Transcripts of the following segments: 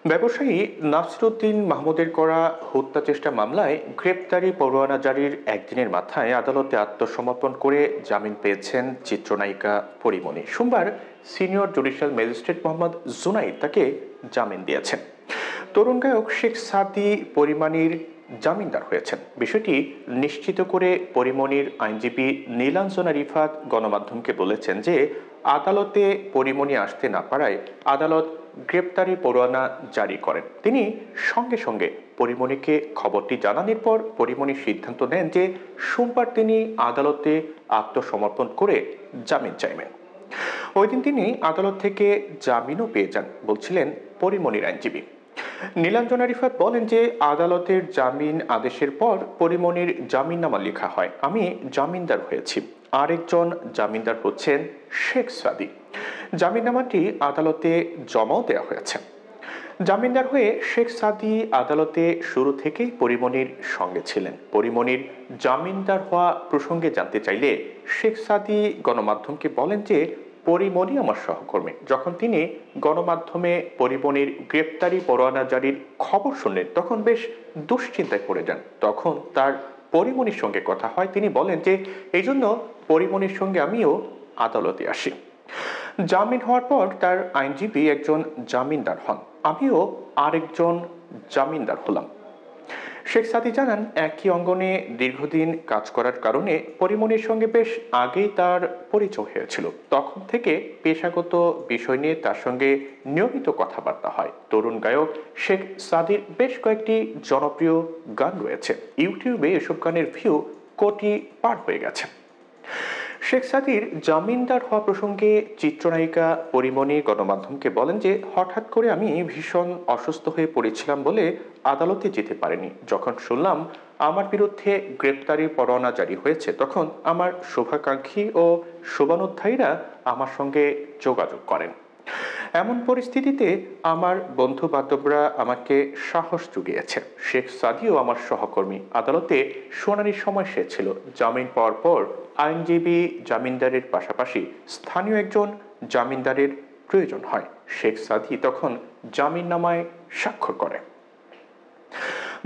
ব্যবসায়ী নাসিরুদ্দিন মাহমুদের করা হত্যা চেষ্টা মামলায় গ্রেপ্তারি পরোয়ানা জারির একদিনের মাথায় আদালতে আত্মসমর্পণ করে জামিন পেয়েছেন চিত্রনায়িকা পরীমণি। সোমবার senior judicial magistrate Mohammad Junaid তাকে জামিন দিয়েছেন। তরুণ গায়ক শেখ সাদী পরীমণির জামিনদার হয়েছেন। বিষয়টি নিশ্চিত করে পরীমণির আইনজীবী নীলাঞ্জনা রিফাত গণমাধ্যমকে বলেছেন যে আদালতে পরীমণি আসতে না পারায় আদালত গ্রেপ্তারি পরোয়ানা জারি করেন। তিনি সঙ্গে সঙ্গে পরীমণিকে খবরটি জানানোর পর পরীমণি সিদ্ধান্ত নেন যে সোমবার তিনি আদালতে আত্মসমর্পণ করে জামিন চাইবেন। ওই দিন তিনি আদালত থেকে জামিনও পেয়ে যান বলছিলেন পরীমণির আইনজীবী। নীলাঞ্জনা রিফাত বলেন যে আদালতের জামিন আদেশের পর পরীমণির জামিননামা লেখা হয়। আমি জামিনদার হয়েছি। আরেকজন জামিনদার হচ্ছেন শেখ সাদী। জামিননামাটি আদালতে জমাও দেওয়া হয়েছে। জামিনদার হয়ে শেখ সাদী আদালতে শুরু থেকেই পরীমণির সঙ্গে ছিলেন। পরীমণির জামিনদার হওয়া প্রসঙ্গে জানতে চাইলে শেখ সাদী গণমাধ্যমকে বলেন যে পরীমণি আমার সহকর্মী। যখন তিনি গণমাধ্যমে পরীমণির গ্রেপ্তারি পরোয়ানা জারির খবর শুনলেন তখন বেশ দুশ্চিন্তায় পড়ে যান। তখন তার পরীমণির সঙ্গে কথা হয়। তিনি বলেন যে এই জন্য পরীমণির সঙ্গে আমিও আদালতে আসি। জামিন হওয়ার পর তার আইনজীবী একজন জামিনদার হন। আমিও আরেকজন জামিনদার হলাম। শেখ সাদী জানান, একই অঙ্গনে দীর্ঘদিন কাজ করার কারণে পরীমণির সঙ্গে বেশ আগেই তার পরিচয় হয়েছিল। তখন থেকে পেশাগত বিষয় নিয়ে তার সঙ্গে নিয়মিত কথাবার্তা হয়। তরুণ গায়ক শেখ সাদীর বেশ কয়েকটি জনপ্রিয় গান রয়েছে। ইউটিউবে এসব গানের ভিউ কোটি পার হয়ে গেছে। শেখ সাদীর জামিনদার হওয়া প্রসঙ্গে চিত্রনায়িকা পরীমণি গণমাধ্যমকে বলেন যে হঠাৎ করে আমি ভীষণ অসুস্থ হয়ে পড়েছিলাম বলে আদালতে যেতে পারিনি। যখন শুনলাম আমার বিরুদ্ধে গ্রেপ্তারি পরোয়ানা জারি হয়েছে তখন আমার শুভাকাঙ্ক্ষী ও শুভানুধ্যায়ীরা আমার সঙ্গে যোগাযোগ করেন। এমন পরিস্থিতিতে আমার বন্ধু বান্ধবরা আমাকে সাহস জুগিয়েছে। শেখ সাদীও আমার সহকর্মী। আদালতে শুনানির সময় সে ছিল। জামিন পাওয়ার পর আইনজীবী জামিনদারের পাশাপাশি স্থানীয় একজন জামিনদারের প্রয়োজন হয়। শেখ সাদী তখন জামিননামায় স্বাক্ষর করে।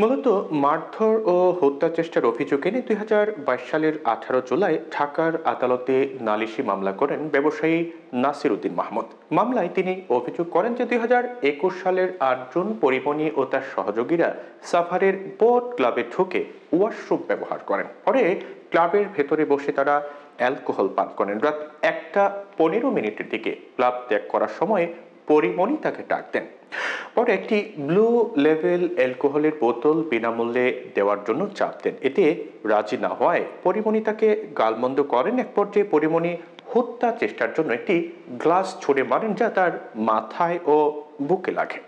মূলত মারধর ও হত্যা চেষ্টার অভিযোগ এনে 2022 সালের 18 জুলাই ঢাকার আদালতে নালিশি মামলা করেন ব্যবসায়ী নাসিরুদ্দিন মাহমুদ। মামলায় তিনি অভিযোগ করেন যে 2021 সালের 8 জুন পরীমণি ও তার সহযোগীরা সাভারের বোট ক্লাবে ঢুকে ওয়াশরুম ব্যবহার করেন। পরে ক্লাবের ভেতরে বসে তারা অ্যালকোহল পান করেন। রাত 1:15 দিকে ক্লাব ত্যাগ করার সময় পরীমণি তাকে ডাক দেন। পরে একটি ব্লু লেভেল অ্যালকোহলের বোতল বিনামূল্যে দেওয়ার জন্য চাপ দেন। এতে রাজি না হওয়ায় পরীমণি তাকে গালমন্দ করেন। এক পর্যায়ে পরীমণি হত্যা চেষ্টার জন্য একটি গ্লাস ছুঁড়ে মারেন যা তার মাথায় ও বুকে লাগে।